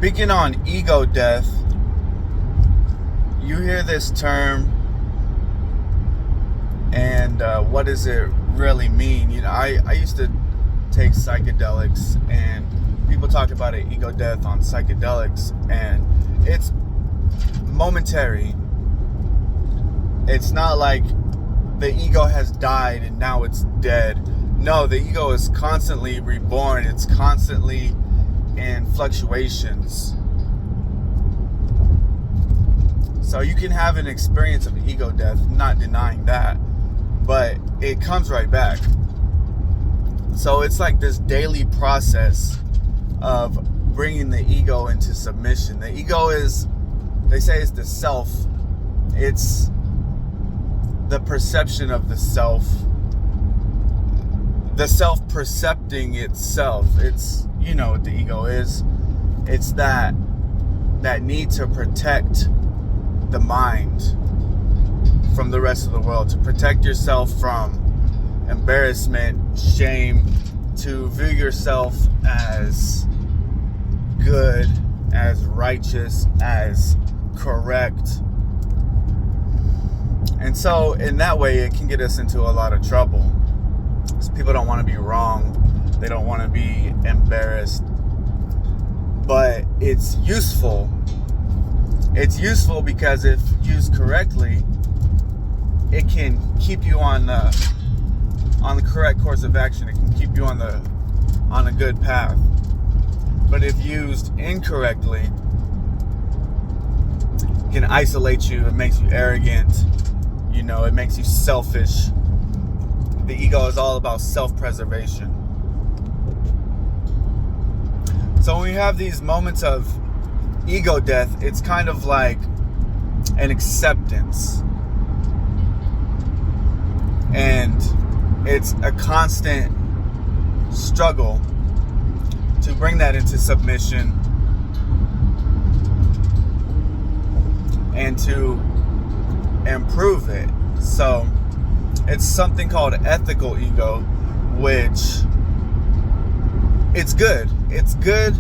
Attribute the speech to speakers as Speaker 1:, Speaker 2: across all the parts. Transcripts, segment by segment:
Speaker 1: Speaking on ego death, you hear this term, and what does it really mean? You know, I used to take psychedelics, and people talk about it, ego death on psychedelics, and it's momentary. It's not like the ego has died and now it's dead. No, the ego is constantly reborn. It's constantly in fluctuations. So you can have an experience of ego death, not denying that, but it comes right back. So it's like this daily process of bringing the ego into submission. The ego is, they say, it's the self. It's the perception of the self percepting itself. It's, you know what the ego is. It's that need to protect the mind from the rest of the world, to protect yourself from embarrassment, shame, to view yourself as good, as righteous, as correct. And so in that way, it can get us into a lot of trouble. So people don't want to be wrong. They don't want to be embarrassed. But it's useful. It's useful because if used correctly, it can keep you on the correct course of action. It can keep you on a good path. But if used incorrectly, it can isolate you. It makes you arrogant. You know, it makes you selfish. The ego is all about self-preservation. So when we have these moments of ego death, it's kind of like an acceptance. And it's a constant struggle to bring that into submission and to improve it. So it's something called ethical ego, which it's good. It's good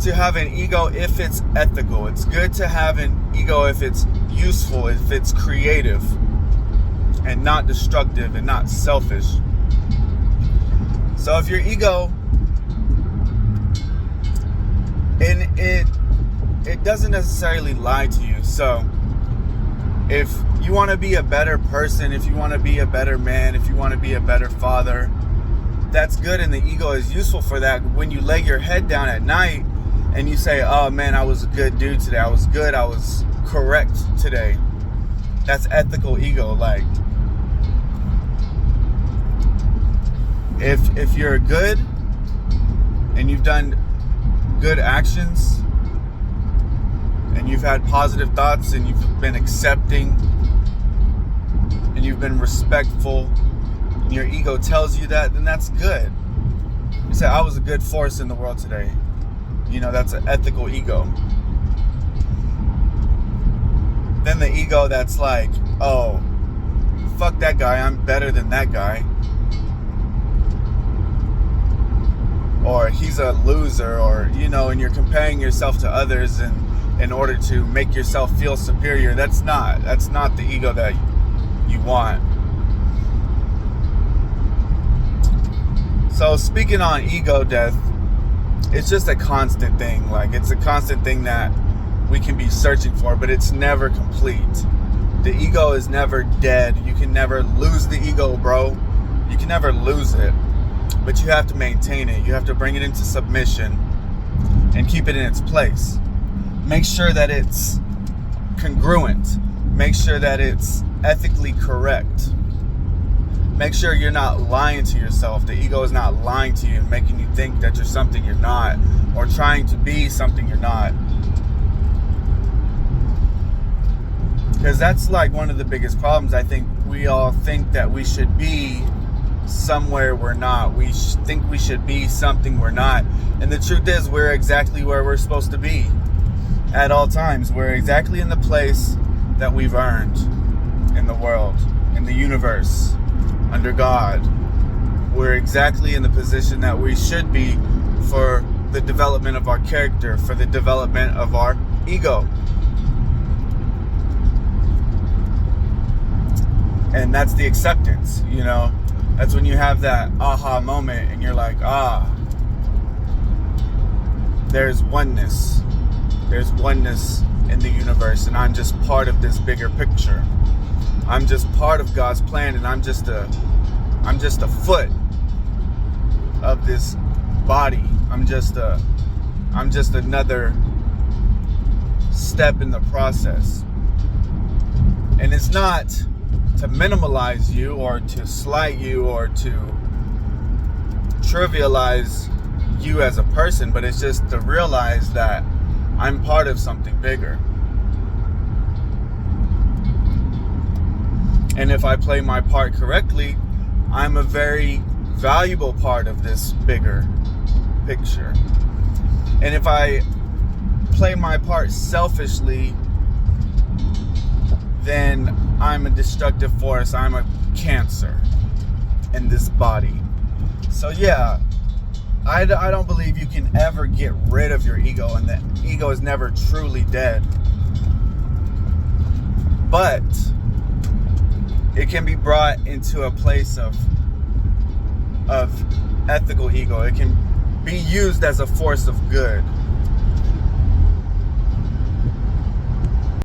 Speaker 1: to have an ego if it's ethical. It's good to have an ego if it's useful, if it's creative and not destructive and not selfish. So if your ego, and it doesn't necessarily lie to you. So if you want to be a better person, if you want to be a better man, if you want to be a better father, that's good, and the ego is useful for that. When you lay your head down at night and you say, oh man, I was a good dude today, I was good, I was correct today, that's ethical ego. Like, if you're good and you've done good actions and you've had positive thoughts and you've been accepting and you've been respectful and your ego tells you that, then that's good. You say, I was a good force in the world today. You know, that's an ethical ego. Then the ego that's like, oh, fuck that guy, I'm better than that guy. Or he's a loser, or, you know, and you're comparing yourself to others and in order to make yourself feel superior. That's not the ego that you want. So speaking on ego death, it's just a constant thing. Like, it's a constant thing that we can be searching for, but it's never complete. The ego is never dead. You can never lose the ego, bro. You can never lose it, but you have to maintain it. You have to bring it into submission and keep it in its place. Make sure that it's congruent. Make sure that it's ethically correct. Make sure you're not lying to yourself. The ego is not lying to you and making you think that you're something you're not, or trying to be something you're not. Because that's like one of the biggest problems. I think we all think that we should be somewhere we're not. We think we should be something we're not. And the truth is, we're exactly where we're supposed to be at all times. We're exactly in the place that we've earned in the world, in the universe, under God. We're exactly in the position that we should be for the development of our character, for the development of our ego. And that's the acceptance, you know. That's when you have that aha moment and you're like, there's oneness. There's oneness in the universe, and I'm just part of this bigger picture. I'm just part of God's plan, and I'm just a foot of this body. I'm just another step in the process. And it's not to minimalize you or to slight you or to trivialize you as a person, but it's just to realize that I'm part of something bigger. And if I play my part correctly, I'm a very valuable part of this bigger picture. And if I play my part selfishly, then I'm a destructive force. I'm a cancer in this body. So yeah, I don't believe you can ever get rid of your ego, and the ego is never truly dead. But it can be brought into a place of ethical ego. It can be used as a force of good.